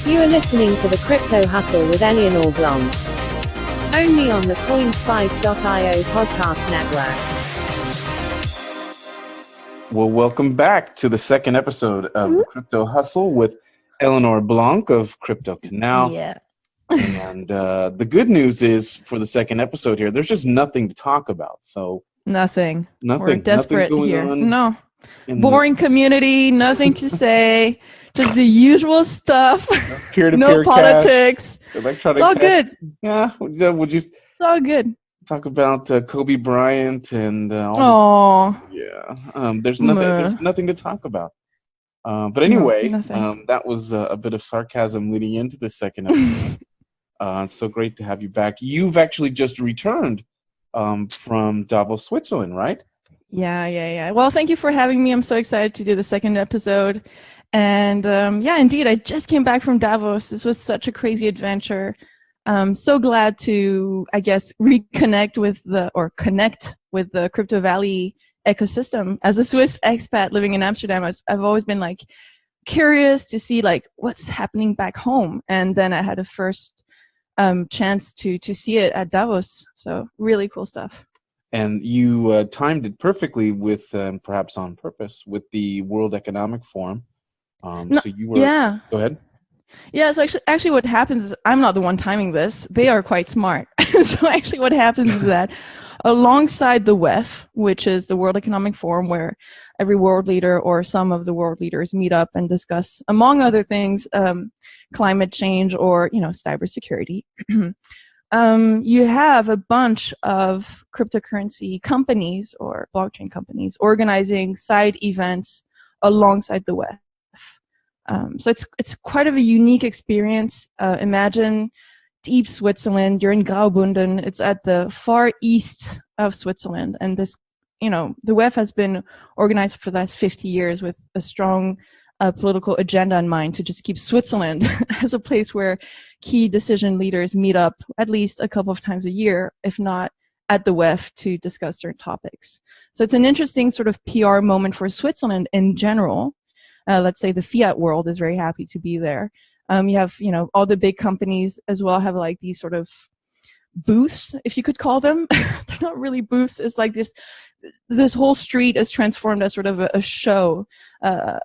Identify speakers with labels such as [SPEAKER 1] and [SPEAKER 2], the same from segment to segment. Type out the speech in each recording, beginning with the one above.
[SPEAKER 1] You are listening to the Crypto Hustle with Eléonore Blanc. Only on the Coinspice.io podcast network.
[SPEAKER 2] Well, welcome back to the second episode of the Crypto Hustle with Eléonore Blanc of Crypto Canal.
[SPEAKER 3] Yeah.
[SPEAKER 2] And the good news is for the second episode here, there's just nothing to talk about. So
[SPEAKER 3] Nothing. We're desperate
[SPEAKER 2] nothing going
[SPEAKER 3] here.
[SPEAKER 2] on.
[SPEAKER 3] No. Boring community, nothing to say. Just the usual stuff.
[SPEAKER 2] Peer-to-peer
[SPEAKER 3] no politics.
[SPEAKER 2] Electronic
[SPEAKER 3] it's all
[SPEAKER 2] cash.
[SPEAKER 3] good.
[SPEAKER 2] Yeah, would you
[SPEAKER 3] It's all good.
[SPEAKER 2] talk about Kobe Bryant and
[SPEAKER 3] Oh.
[SPEAKER 2] there's nothing to talk about. But anyway, that was a bit of sarcasm leading into the second episode. It's so great to have you back. You've actually just returned from Davos, Switzerland, right?
[SPEAKER 3] Yeah. Well, thank you for having me. I'm so excited to do the second episode. And indeed, I just came back from Davos. This was such a crazy adventure. So glad to, I guess, connect with the Crypto Valley ecosystem. As a Swiss expat living in Amsterdam, I've always been curious to see what's happening back home. And then I had a first chance to see it at Davos. So really cool stuff.
[SPEAKER 2] And you timed it perfectly with, perhaps on purpose, with the World Economic Forum. So you were.
[SPEAKER 3] Yeah.
[SPEAKER 2] Go ahead.
[SPEAKER 3] Yeah. So actually, what happens is I'm not the one timing this. They are quite smart. So actually, what happens is that alongside the WEF, which is the World Economic Forum, where every world leader or some of the world leaders meet up and discuss, among other things, climate change or cybersecurity. You have a bunch of cryptocurrency companies or blockchain companies organizing side events alongside the WEF. So it's quite of a unique experience. Imagine deep Switzerland. You're in Graubünden. It's at the far east of Switzerland, and this, the WEF has been organized for the last 50 years with a strong political agenda in mind to just keep Switzerland as a place where key decision leaders meet up at least a couple of times a year, if not at the WEF, to discuss certain topics. So it's an interesting sort of PR moment for Switzerland in general. Let's say the fiat world is very happy to be there. You have, all the big companies as well have these sort of booths, if you could call them. They're not really booths. It's like this whole street is transformed as sort of a show, a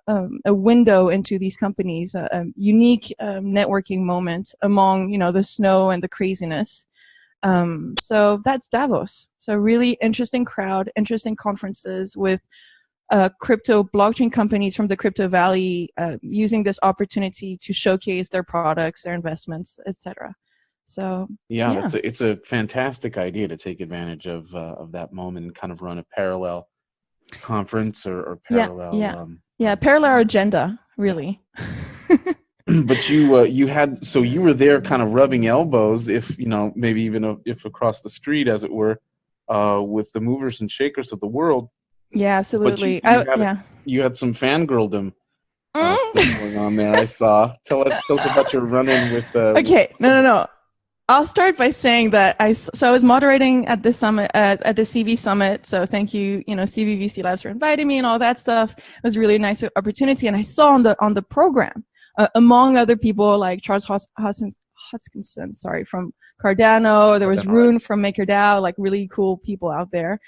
[SPEAKER 3] window into these companies, a unique networking moment among, the snow and the craziness. So that's Davos. So really interesting crowd, interesting conferences with crypto blockchain companies from the Crypto Valley using this opportunity to showcase their products, their investments, etc. So
[SPEAKER 2] it's a fantastic idea to take advantage of that moment and kind of run a parallel conference or parallel
[SPEAKER 3] parallel agenda, really.
[SPEAKER 2] But you were there kind of rubbing elbows, if maybe even if across the street, as it were, with the movers and shakers of the world. Yeah,
[SPEAKER 3] absolutely.
[SPEAKER 2] You had some fangirldom going on there. I saw. Tell us about your run-in with.
[SPEAKER 3] Okay, no. I'll start by saying that I was moderating at this summit at the CV summit. So thank you, CVVC Labs for inviting me and all that stuff. It was a really nice opportunity, and I saw on the program, among other people like Charles Hoskinson, from Cardano. There was Rune from MakerDAO, really cool people out there.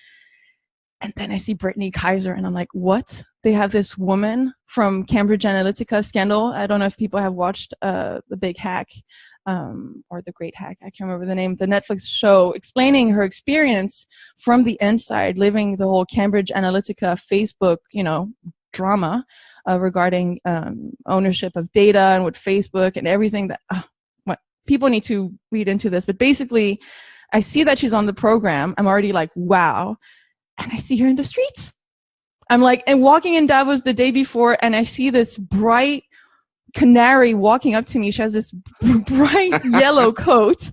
[SPEAKER 3] And then I see Brittany Kaiser, and I'm like, what? They have this woman from Cambridge Analytica scandal. I don't know if people have watched The Big Hack or The Great Hack. I can't remember the name. The Netflix show explaining her experience from the inside, living the whole Cambridge Analytica Facebook, drama regarding ownership of data and with Facebook and everything that people need to read into this. But basically, I see that she's on the program. I'm already like, wow. And I see her in the streets. I'm and walking in Davos the day before, and I see this bright canary walking up to me. She has this bright yellow coat,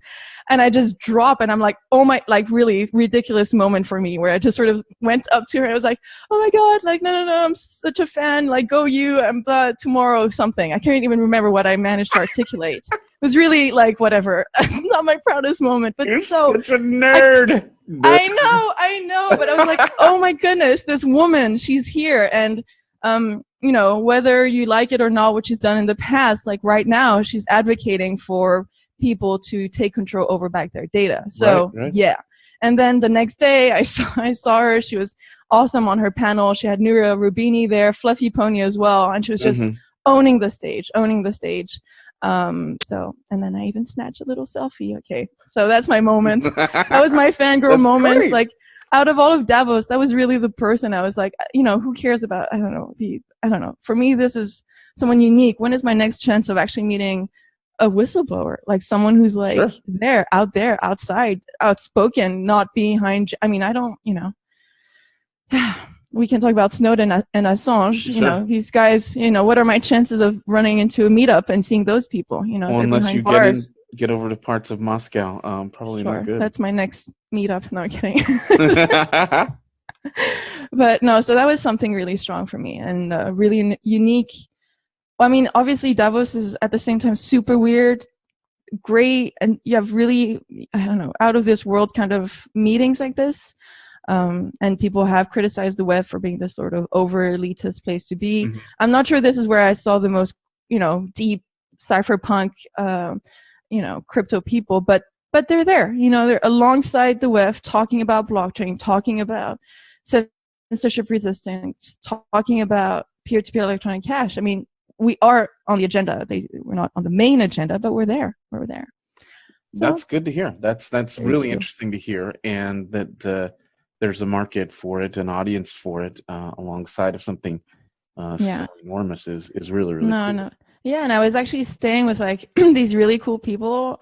[SPEAKER 3] and I just drop, and I'm like, oh my, really ridiculous moment for me, where I just sort of went up to her. I was like, oh my God, no, I'm such a fan. Go you, and tomorrow something. I can't even remember what I managed to articulate. It was really whatever. Not my proudest moment, but
[SPEAKER 2] you're such a nerd.
[SPEAKER 3] I know, but I was like, oh my goodness, this woman, she's here. And you know, whether you like it or not, what she's done in the past, like right now, she's advocating for people to take control over back their data. So
[SPEAKER 2] right.
[SPEAKER 3] yeah. And then the next day I saw her. She was awesome on her panel. She had Nura Rubini there, Fluffy Pony as well. And she was just owning the stage. So, and then I even snatched a little selfie. Okay. So that's my moments. That was my fangirl moments.
[SPEAKER 2] Great.
[SPEAKER 3] Like out of all of Davos, that was really the person I was like, you know, who cares about, I don't know. For me, this is someone unique. When is my next chance of actually meeting a whistleblower, like someone who's like out there, outside, outspoken, not behind. I mean, I don't, you know, we can talk about Snowden and Assange, you know, these guys, you know, what are my chances of running into a meetup and seeing those people, you know,
[SPEAKER 2] well, unless you
[SPEAKER 3] bars.
[SPEAKER 2] get over to parts of Moscow, probably not good.
[SPEAKER 3] That's my next meetup. No, I'm kidding. But no, so that was something really strong for me and really unique. I mean, obviously Davos is at the same time super weird, great, and you have really, I don't know, out of this world kind of meetings like this. And people have criticized the web for being this sort of over elitist place to be. I'm not sure this is where I saw the most, you know, deep cypherpunk, you know, crypto people, but they're there, you know, they're alongside the web talking about blockchain, talking about censorship resistance, talking about peer-to-peer electronic cash. I mean, we are on the agenda. We're not on the main agenda, but we're there. So,
[SPEAKER 2] that's good to hear. That's really interesting to hear, and that there's a market for it, an audience for it, alongside of something so enormous is really cool.
[SPEAKER 3] No. Yeah, and I was actually staying with like these really cool people.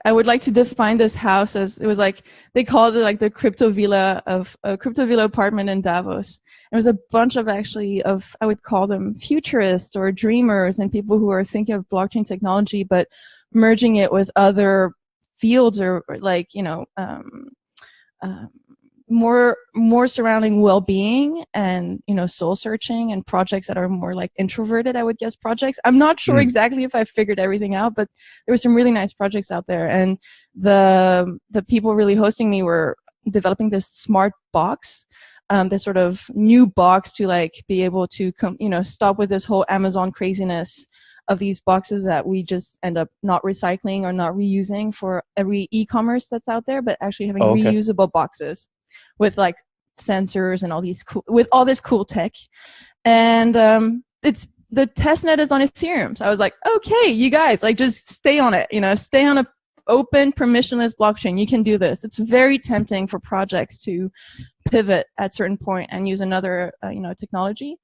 [SPEAKER 3] I would like to define this house as, it was like, they called it like the crypto villa apartment in Davos. It was a bunch of I would call them futurists or dreamers and people who are thinking of blockchain technology, but merging it with other fields or like, you know, more surrounding well-being and, you know, soul searching and projects that are more like introverted, I would guess, projects. I'm not sure exactly if I figured everything out, but there were some really nice projects out there, and the people really hosting me were developing this smart box, this sort of new box to like be able to you know, stop with this whole Amazon craziness of these boxes that we just end up not recycling or not reusing for every e-commerce that's out there, but actually having reusable boxes with like sensors and all this cool tech. And it's, the testnet is on Ethereum. So I was like, okay, you guys, like, just stay on it, you know, stay on a open permissionless blockchain. You can do this. It's very tempting for projects to pivot at certain point and use another you know, technology.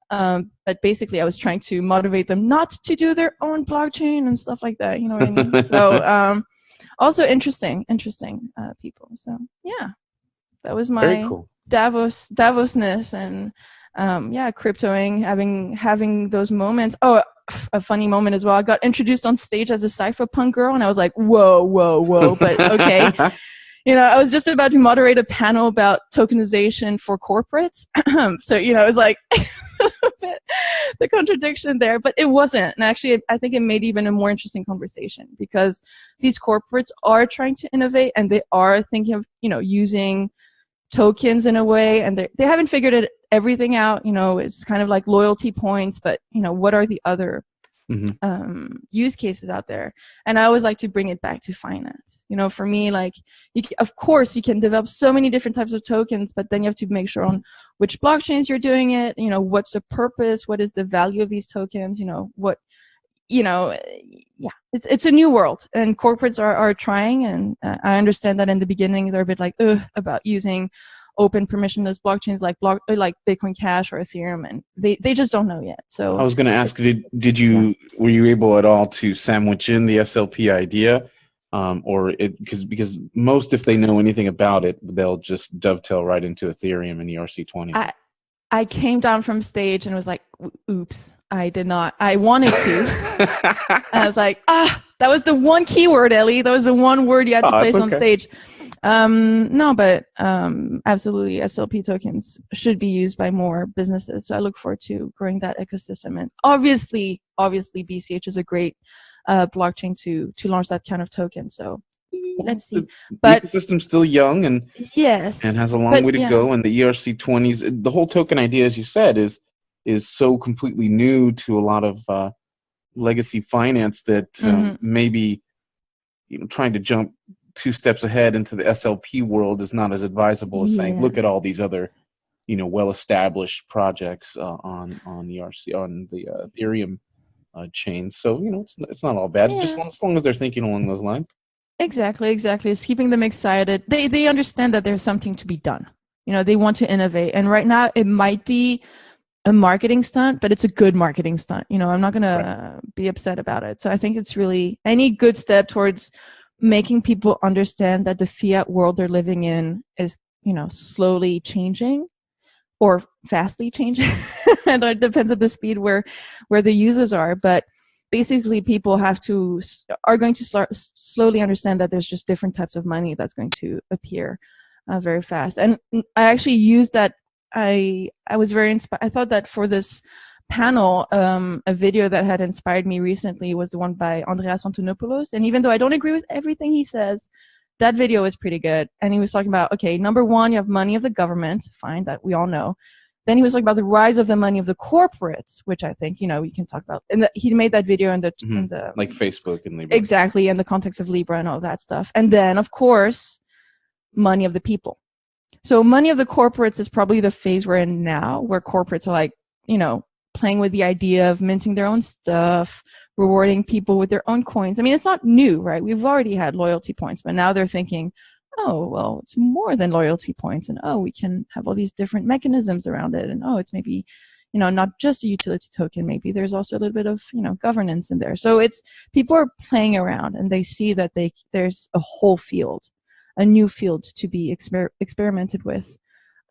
[SPEAKER 3] But basically I was trying to motivate them not to do their own blockchain and stuff like that, you know what I mean? So also interesting people. So yeah, that was my cool Davosness, and cryptoing, having those moments. Oh, a funny moment as well. I got introduced on stage as a cypherpunk girl, and I was like, whoa, but okay. You know, I was just about to moderate a panel about tokenization for corporates. So, you know, it was like the contradiction there, but it wasn't. And actually, I think it made even a more interesting conversation, because these corporates are trying to innovate, and they are thinking of, you know, using tokens in a way, and they haven't figured everything out. You know, it's kind of like loyalty points, but, you know, what are the other use cases out there? And I always like to bring it back to finance. You know, for me, like, of course you can develop so many different types of tokens, but then you have to make sure on which blockchains you're doing it. You know, what's the purpose? What is the value of these tokens? You know, what, you know, yeah, it's a new world, and corporates are trying, and I understand that in the beginning they're a bit like about using open permissionless blockchains like Bitcoin Cash or Ethereum, and they just don't know yet. So
[SPEAKER 2] I was going to ask, were you able at all to sandwich in the SLP idea, or because most, if they know anything about it, they'll just dovetail right into Ethereum and ERC20.
[SPEAKER 3] I came down from stage and was like, oops, I did not. I wanted to. I was like, that was the one keyword, Ellie. That was the one word you had to place on stage. No, but absolutely, SLP tokens should be used by more businesses. So I look forward to growing that ecosystem. And obviously, BCH is a great blockchain to launch that kind of token. So let's see.
[SPEAKER 2] The
[SPEAKER 3] But
[SPEAKER 2] ecosystem's still young and
[SPEAKER 3] yes,
[SPEAKER 2] has a long way to go. And the ERC20s, the whole token idea, as you said, is so completely new to a lot of legacy finance that maybe trying to jump 2 steps ahead into the SLP world is not as advisable as saying, look at all these other well-established projects on ERC on the Ethereum chain. So it's not all bad, just as long as they're thinking along those lines.
[SPEAKER 3] Exactly. It's keeping them excited. They understand that there's something to be done. They want to innovate, and right now it might be a marketing stunt, but it's a good marketing stunt. I'm not gonna be upset about it. So I think it's really any good step towards making people understand that the fiat world they're living in is slowly changing or fastly changing. And it depends on the speed where the users are, but basically people are going to start slowly understand that there's just different types of money that's going to appear very fast. And I actually used that. I was very inspired. I thought that for this panel, a video that had inspired me recently was the one by Andreas Antonopoulos. And even though I don't agree with everything he says, that video is pretty good. And he was talking about, okay, number one, you have money of the government, fine, that we all know. Then he was talking about the rise of the money of the corporates, which I think, we can talk about. And he made that video in the
[SPEAKER 2] like Facebook and Libra.
[SPEAKER 3] Exactly, in the context of Libra and all that stuff. And then, of course, money of the people. So money of the corporates is probably the phase we're in now, where corporates are like, playing with the idea of minting their own stuff, rewarding people with their own coins. I mean, it's not new, right? We've already had loyalty points, but now they're thinking, oh, well, it's more than loyalty points. And, we can have all these different mechanisms around it. And, it's maybe, not just a utility token. Maybe there's also a little bit of, governance in there. So people are playing around, and they see that there's a whole field, a new field to be experimented with.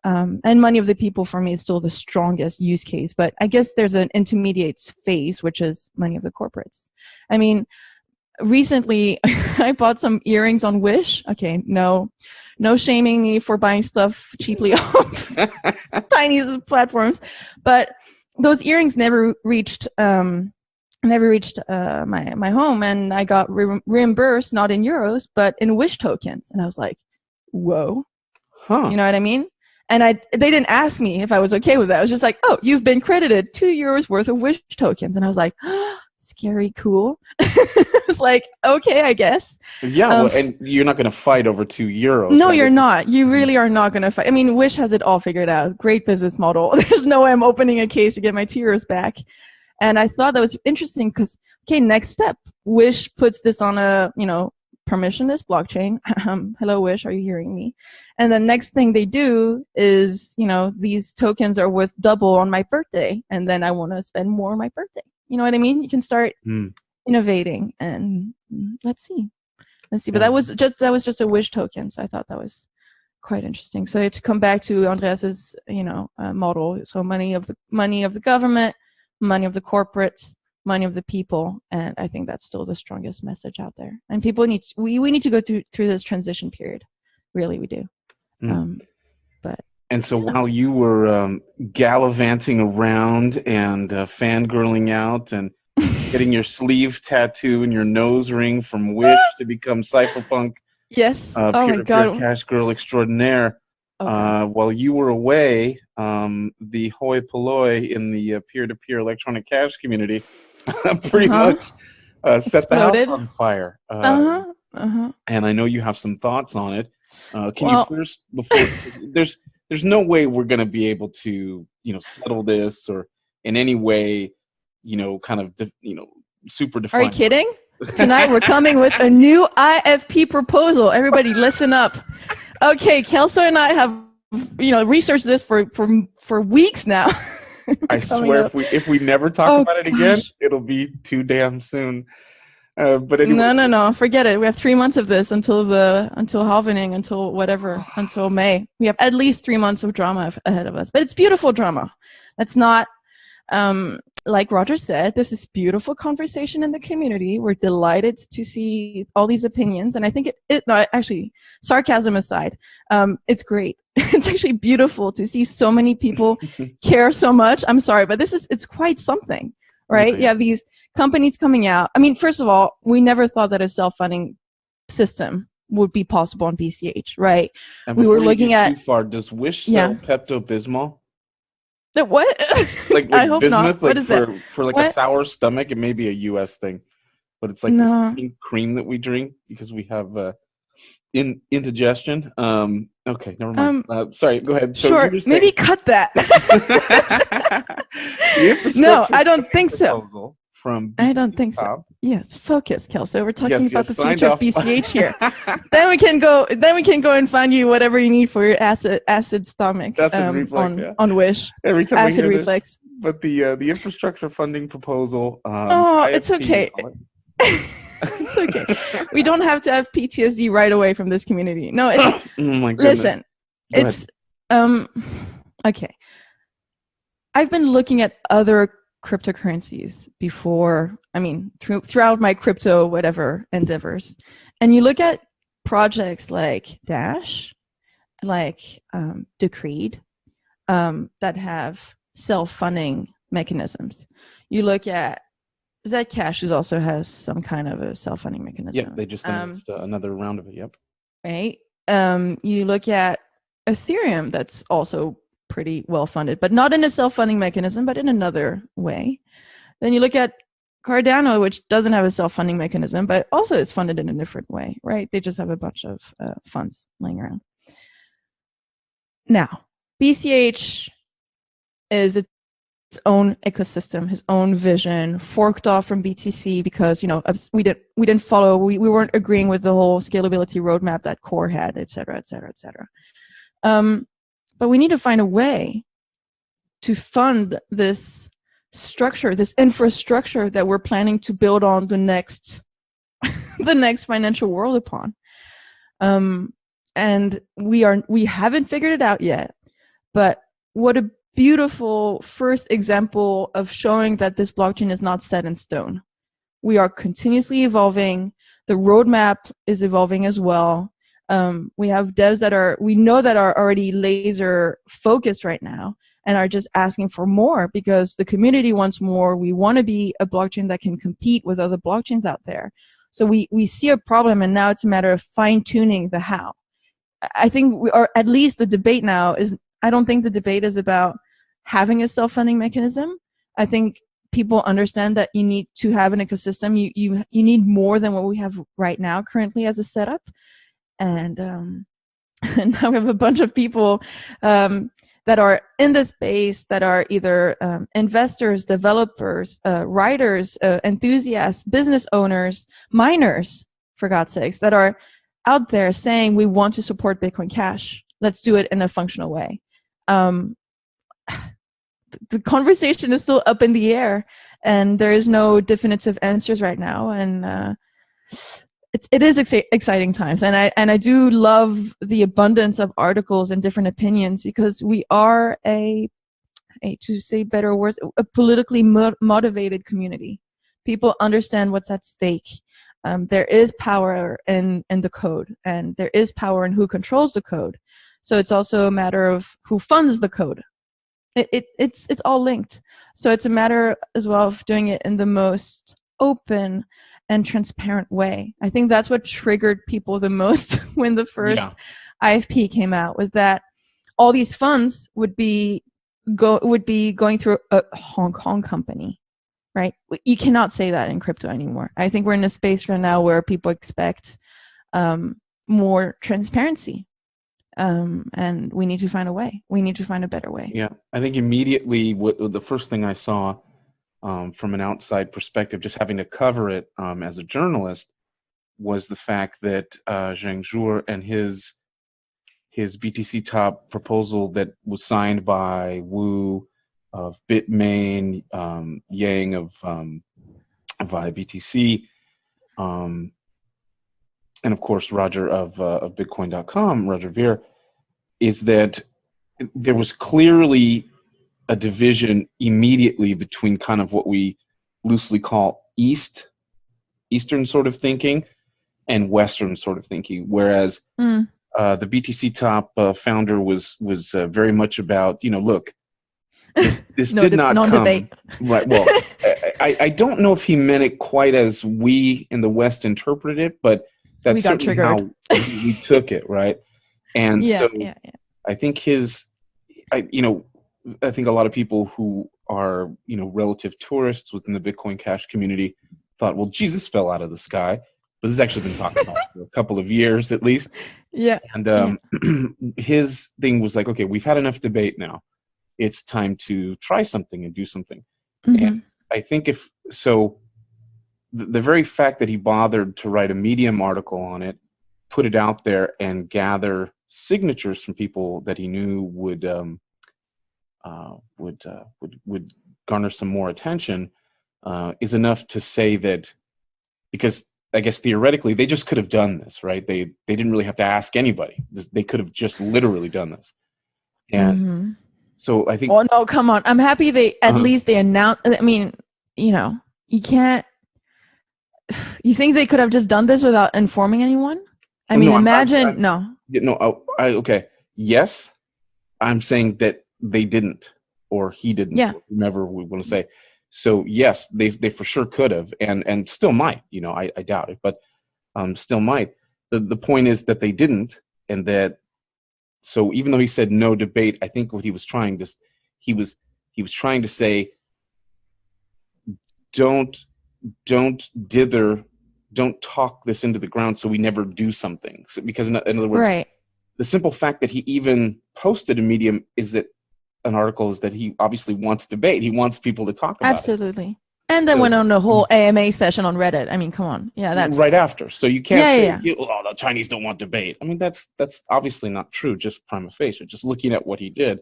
[SPEAKER 3] And money of the people for me is still the strongest use case, but I guess there's an intermediate phase, which is money of the corporates. I mean, recently I bought some earrings on Wish. Okay, no shaming me for buying stuff cheaply off Chinese platforms, but those earrings never reached my home, and I got reimbursed not in euros but in Wish tokens, and I was like, whoa, you know what I mean? And they didn't ask me if I was okay with that. I was just like, oh, you've been credited 2 euros worth of Wish tokens. And I was like, oh, scary cool. It's like, okay, I guess.
[SPEAKER 2] Yeah, and you're not going to fight over 2 euros.
[SPEAKER 3] No, you're not. You really are not going to fight. I mean, Wish has it all figured out. Great business model. There's no way I'm opening a case to get my 2 euros back. And I thought that was interesting because, okay, next step. Wish puts this on a, permissionless blockchain. Hello, Wish, are you hearing me? And the next thing they do is, these tokens are worth double on my birthday, and then I want to spend more on my birthday. You know what I mean? You can start innovating, and let's see. But that was just a Wish token, so I thought that was quite interesting. So to come back to Andreas's, model, so money of the government, money of the corporates, money of the people, and I think that's still the strongest message out there. And people we need to go through this transition period. Really, we do.
[SPEAKER 2] And so while you were gallivanting around and fangirling out and getting your sleeve tattoo and your nose ring from Wish to become Cypherpunk,
[SPEAKER 3] yes,
[SPEAKER 2] peer-to-peer cash girl extraordinaire, while you were away, the hoi polloi in the peer-to-peer electronic cash community pretty much set the house on fire. And I know you have some thoughts on it. Can you first, before there's no way we're going to be able to, settle this or in any way, super define.
[SPEAKER 3] Are you kidding? Tonight we're coming with a new IFP proposal. Everybody listen up. Okay, Kelso and I have, researched this for weeks now.
[SPEAKER 2] I swear if we never talk about it again, it'll be too damn soon. But anyway.
[SPEAKER 3] No, forget it. We have 3 months of this until halvening, until May. We have at least 3 months of drama ahead of us. But it's beautiful drama. That's not, like Roger said, this is beautiful conversation in the community. We're delighted to see all these opinions. And I think actually, sarcasm aside, it's great. It's actually beautiful to see so many people care so much. I'm sorry, but it's quite something, right? Okay. You have these companies coming out. I mean, first of all, we never thought that a self-funding system would be possible on BCH, right?
[SPEAKER 2] And
[SPEAKER 3] We were
[SPEAKER 2] before you
[SPEAKER 3] looking
[SPEAKER 2] get
[SPEAKER 3] at
[SPEAKER 2] too far, does Wish sell Pepto-Bismol?
[SPEAKER 3] What?
[SPEAKER 2] Like
[SPEAKER 3] I hope
[SPEAKER 2] bismuth,
[SPEAKER 3] not. What is that?
[SPEAKER 2] for like
[SPEAKER 3] What?
[SPEAKER 2] a sour stomach? It may be a U.S. thing, but it's like
[SPEAKER 3] No.
[SPEAKER 2] this pink cream that we drink because we have indigestion. Okay, never mind. Sorry, go ahead. So
[SPEAKER 3] Sure, maybe cut that. No, I don't think so.
[SPEAKER 2] From
[SPEAKER 3] I don't think so.
[SPEAKER 2] BTC.TOP.
[SPEAKER 3] Yes, focus, Kelso. We're talking about the
[SPEAKER 2] signed
[SPEAKER 3] future
[SPEAKER 2] off.
[SPEAKER 3] of BCH here. Then we can go. Then we can go and find you whatever you need for your acid stomach.
[SPEAKER 2] Acid reflux,
[SPEAKER 3] on Wish.
[SPEAKER 2] Every time
[SPEAKER 3] acid
[SPEAKER 2] I hear
[SPEAKER 3] reflex.
[SPEAKER 2] This, but the infrastructure funding proposal.
[SPEAKER 3] It's okay. It's okay. We don't have to have PTSD right away from this community. No, it's
[SPEAKER 2] oh my goodness.
[SPEAKER 3] Listen, it's okay. I've been looking at other cryptocurrencies before. I mean, throughout my crypto whatever endeavors, and you look at projects like Dash, like Decreed, that have self-funding mechanisms. You look at Zcash, who also has some kind of a self-funding mechanism.
[SPEAKER 2] Yeah, they just announced another round of it. Yep.
[SPEAKER 3] Right. You look at Ethereum, that's also pretty well funded, but not in a self-funding mechanism, but in another way. Then you look at Cardano, which doesn't have a self-funding mechanism, but also is funded in a different way, right? They just have a bunch of funds laying around. Now, BCH is its own ecosystem, his own vision, forked off from BTC because we didn't follow, we weren't agreeing with the whole scalability roadmap that Core had, et cetera, et cetera, et cetera. But we need to find a way to fund this structure, this infrastructure that we're planning to build on the next financial world upon. And we haven't figured it out yet, but what a beautiful first example of showing that this blockchain is not set in stone. We are continuously evolving. The roadmap is evolving as well. We have devs we know that are already laser focused right now and are just asking for more because the community wants more. We want to be a blockchain that can compete with other blockchains out there. So we see a problem, and now it's a matter of fine tuning the how. I think at least the debate now is, I don't think the debate is about having a self-funding mechanism. I think people understand that you need to have an ecosystem. You need more than what we have right now currently as a setup. And now we have a bunch of people that are in the space that are either investors, developers, writers, enthusiasts, business owners, miners, for God's sakes, that are out there saying we want to support Bitcoin Cash. Let's do it in a functional way. The conversation is still up in the air, and there is no definitive answers right now. And it is exciting times, and I do love the abundance of articles and different opinions because we are to say better words, a politically motivated community. People understand what's at stake. There is power in the code, and there is power in who controls the code. So it's also a matter of who funds the code. It's all linked. So it's a matter as well of doing it in the most open and transparent way. I think that's what triggered people the most when the first IFP came out, was that all these funds would be going through a Hong Kong company, right? You cannot say that in crypto anymore. I think we're in a space right now where people expect more transparency. And we need to find a way. We need to find a better way.
[SPEAKER 2] Yeah, I think immediately the first thing I saw from an outside perspective, just having to cover it as a journalist, was the fact that Zhuoer and his BTC.TOP proposal that was signed by Wu of Bitmain, Jiang of BTC, and of course Roger of Bitcoin.com, Roger Ver, is that there was clearly a division immediately between kind of what we loosely call Eastern sort of thinking and Western sort of thinking, whereas the BTC.TOP founder was very much about, look, this did not come
[SPEAKER 3] debate.
[SPEAKER 2] Right. Well, I don't know if he meant it quite as we in the West interpreted it, but
[SPEAKER 3] we got triggered.
[SPEAKER 2] How we took it, right? And I think I think a lot of people who are, relative tourists within the Bitcoin Cash community thought, well, Jesus fell out of the sky. But this has actually been talked about for a couple of years at least.
[SPEAKER 3] Yeah.
[SPEAKER 2] And his thing was like, okay, we've had enough debate now. It's time to try something and do something.
[SPEAKER 3] Mm-hmm.
[SPEAKER 2] And I think the very fact that he bothered to write a Medium article on it, put it out there, and gather signatures from people that he knew would garner some more attention is enough to say that, because I guess theoretically they just could have done this, right? They didn't really have to ask anybody. They could have just literally done this. And so I think.
[SPEAKER 3] Oh no, come on! I'm happy they at least they announced. I mean, you can't. You think they could have just done this without informing anyone? I mean, imagine.
[SPEAKER 2] Okay. Yes, I'm saying that they didn't, or he didn't.
[SPEAKER 3] Yeah.
[SPEAKER 2] Whomever we want to say. So yes, they for sure could have, and still might. I doubt it, but still might. The point is that they didn't, and that. So even though he said no debate, I think what he was trying to, he was trying to say, don't dither, don't talk this into the ground, so we never do something. So, because in other words,
[SPEAKER 3] right.
[SPEAKER 2] The simple fact that he even posted a Medium is that an article is that he obviously wants debate. He wants people to talk about it.
[SPEAKER 3] Absolutely. And then went on the whole AMA session on Reddit. I mean, come on. Yeah, that's
[SPEAKER 2] right after. So you can't say, oh, the Chinese don't want debate. I mean, that's obviously not true, just prima facie. Just looking at what he did,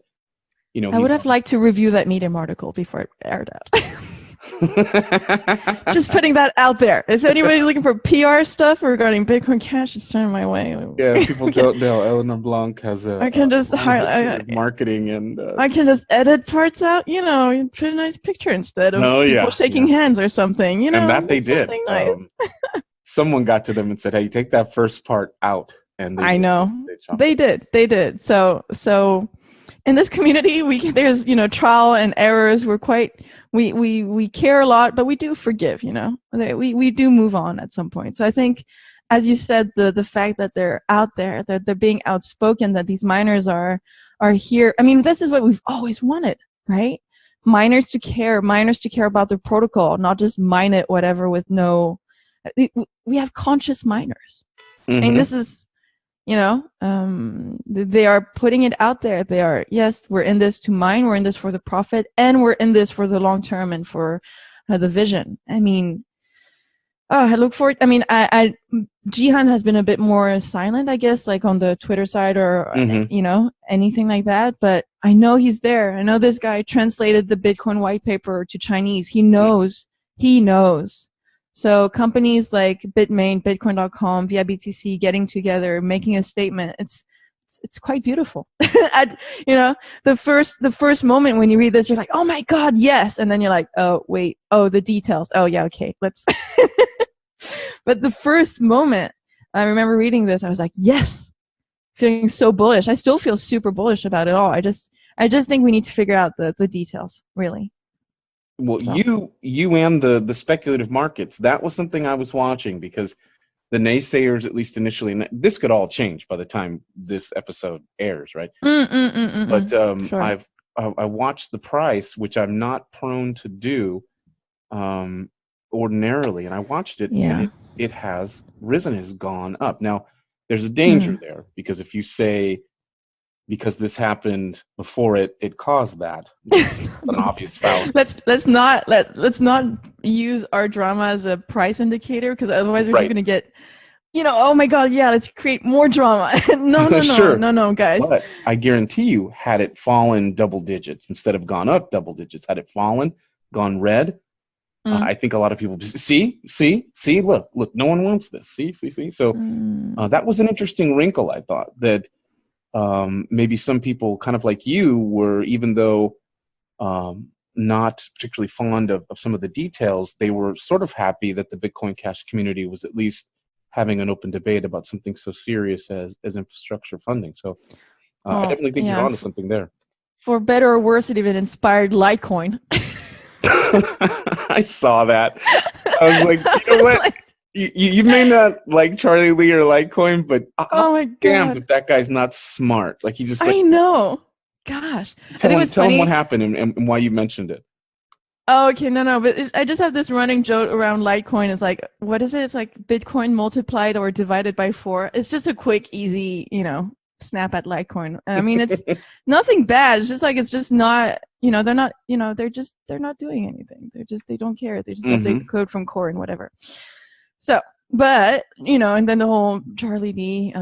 [SPEAKER 3] I would have liked to review that Medium article before it aired out. Just putting that out there. If anybody's looking for PR stuff regarding Bitcoin Cash, just turn my way.
[SPEAKER 2] Yeah, people don't know. Eléonore Blanc has
[SPEAKER 3] I can just highlight
[SPEAKER 2] marketing, and
[SPEAKER 3] I can just edit parts out. Put a nice picture instead of people shaking hands or something.
[SPEAKER 2] And that they did.
[SPEAKER 3] Nice.
[SPEAKER 2] Someone got to them and said, "Hey, take that first part out." And
[SPEAKER 3] I know they did. So in this community, there's trial and errors. We're quite. We care a lot, but we do forgive, we do move on at some point. So I think, as you said, the fact that they're out there, that they're being outspoken, that these miners are here. I mean, this is what we've always wanted, right? Miners to care about their protocol, not just mine it, whatever, with no, we have conscious miners.
[SPEAKER 2] Mm-hmm.
[SPEAKER 3] I mean, this is, they are putting it out there. They are, yes, we're in this to mine, we're in this for the profit, and we're in this for the long term and for the vision. I mean, I look forward. I mean, Jiang has been a bit more silent, I guess, like on the Twitter side or, anything like that. But I know he's there. I know this guy translated the Bitcoin white paper to Chinese. He knows. So companies like Bitmain, Bitcoin.com, via BTC getting together, making a statement, it's quite beautiful. The first moment when you read this, you're like, oh my God, yes. And then you're like, oh, wait, the details. Oh yeah, okay, let's. But the first moment, I remember reading this, I was like, yes, feeling so bullish. I still feel super bullish about it all. I just think we need to figure out the details, really.
[SPEAKER 2] Well, so. you and the speculative markets, that was something I was watching, because the naysayers, at least initially, and this could all change by the time this episode airs, right? But
[SPEAKER 3] sure.
[SPEAKER 2] I watched the price, which I'm not prone to do ordinarily, and I watched it, and it has risen, has gone up. Now, there's a danger there, because if you say, because this happened before it caused that, an obvious fallacy.
[SPEAKER 3] Let's not use our drama as a price indicator, because otherwise we're just going to get, oh my God, yeah, let's create more drama. No,
[SPEAKER 2] sure.
[SPEAKER 3] no, guys.
[SPEAKER 2] But I guarantee you, had it fallen double digits instead of gone up double digits, had it fallen, gone red, I think a lot of people see, look, no one wants this. See. So that was an interesting wrinkle, I thought, that maybe some people kind of like you were, even though not particularly fond of some of the details, they were sort of happy that the Bitcoin Cash community was at least having an open debate about something so serious as infrastructure funding. So I definitely think you're onto something there.
[SPEAKER 3] For better or worse, it even inspired Litecoin.
[SPEAKER 2] I saw that. I was like, you know what? You may not like Charlie Lee or Litecoin, but
[SPEAKER 3] oh my
[SPEAKER 2] damn
[SPEAKER 3] God,
[SPEAKER 2] if that guy's not smart. Like he just.
[SPEAKER 3] I know. Gosh,
[SPEAKER 2] Tell
[SPEAKER 3] I think
[SPEAKER 2] him,
[SPEAKER 3] it's
[SPEAKER 2] tell him
[SPEAKER 3] funny.
[SPEAKER 2] what happened and why you mentioned it.
[SPEAKER 3] Oh, okay, no, but I just have this running joke around Litecoin. It's like, what is it? It's like Bitcoin multiplied or divided by 4. It's just a quick, easy, snap at Litecoin. I mean, it's nothing bad. It's just like, it's just not, they're not, they're not doing anything. They don't care. They just update the code from core and whatever. So, but, and then the whole Charlie D,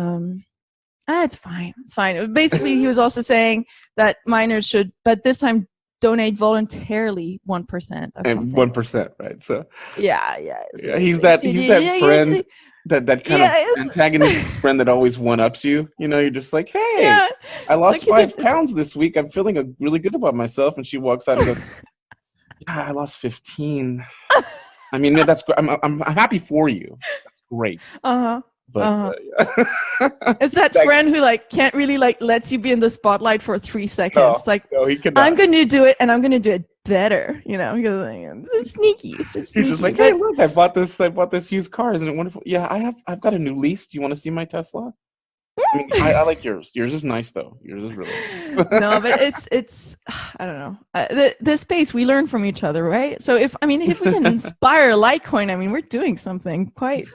[SPEAKER 3] it's fine. It's fine. Basically, he was also saying that miners should, but this time, donate voluntarily 1% or something.
[SPEAKER 2] 1%, right? So
[SPEAKER 3] yeah.
[SPEAKER 2] He's that friend, that kind of antagonistic friend that always one-ups you. You're just like, hey, I lost 5 pounds this week. I'm feeling really good about myself. And she walks out and goes, yeah, I lost 15. I mean, that's great. I'm happy for you. That's great. But
[SPEAKER 3] it's that friend who can't really lets you be in the spotlight for 3 seconds.
[SPEAKER 2] No, he cannot.
[SPEAKER 3] I'm going to do it, and I'm going to do it better. Because it's sneaky. It's just sneaky.
[SPEAKER 2] He's just like, hey, look, I bought this used car. Isn't it wonderful? Yeah, I've got a new lease. Do you want to see my Tesla? I mean, I like yours. Yours is nice, though. Yours is really nice.
[SPEAKER 3] No, but it's I don't know. The space, we learn from each other, right? So if we can inspire Litecoin, we're doing something quite.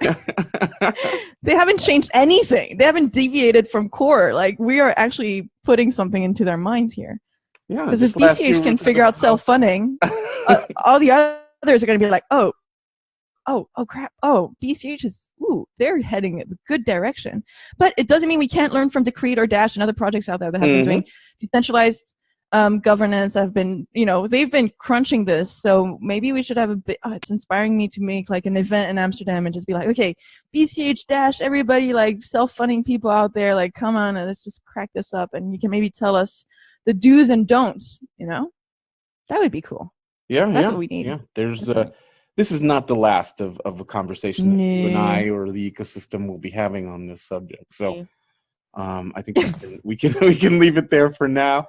[SPEAKER 3] They haven't changed anything. They haven't deviated from core. We are actually putting something into their minds here. Yeah. Because if BCH can figure out self-funding, all the others are going to be like, oh crap. Oh, BCH is, they're heading in a good direction. But it doesn't mean we can't learn from Decreed or Dash and other projects out there that have been doing decentralized governance. Have been, they've been crunching this. So maybe we should have a bit, it's inspiring me to make an event in Amsterdam and just be like, okay, BCH Dash, everybody, self-funding people out there, come on, let's just crack this up. And you can maybe tell us the do's and don'ts, That would be cool.
[SPEAKER 2] Yeah.
[SPEAKER 3] That's what we need.
[SPEAKER 2] Yeah. This is not the last of a conversation that you and I or the ecosystem will be having on this subject. So I think we can leave it there for now.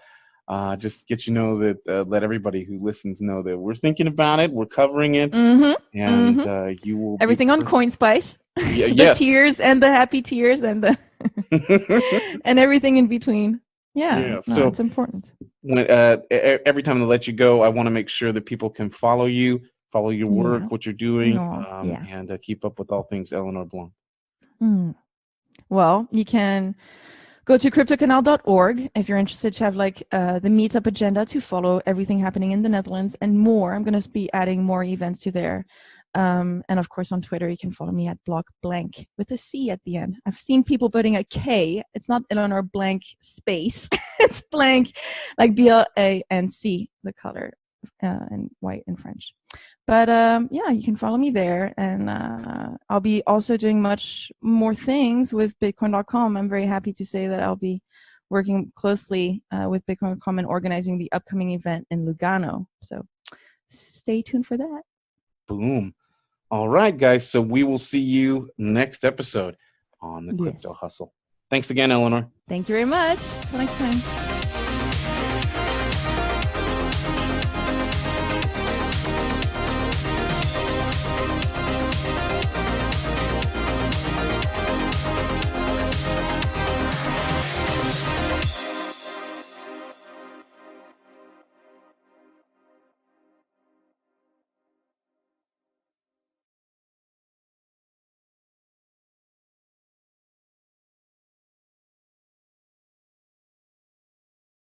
[SPEAKER 2] Just get that let everybody who listens know that we're thinking about it, we're covering it, and you will
[SPEAKER 3] everything on CoinSpice, the
[SPEAKER 2] yes.
[SPEAKER 3] tears and the happy tears and the and everything in between. Yeah, so it's important.
[SPEAKER 2] When every time I let you go, I want to make sure that people can follow you. Follow your work, what you're doing, and keep up with all things Eléonore Blanc.
[SPEAKER 3] Well, you can go to cryptocanal.org if you're interested to have the meetup agenda to follow everything happening in the Netherlands and more. I'm going to be adding more events to there. And of course, on Twitter, you can follow me at blockblank with a C at the end. I've seen people putting a K. It's not Eléonore Blanc space. It's blank, like BLANC, the color, and white in French. But you can follow me there, and I'll be also doing much more things with Bitcoin.com. I'm very happy to say that I'll be working closely with Bitcoin.com and organizing the upcoming event in Lugano. So stay tuned for that.
[SPEAKER 2] Boom. All right, guys. So we will see you next episode on the Crypto Hustle. Thanks again, Eléonore.
[SPEAKER 3] Thank you very much. Till next time.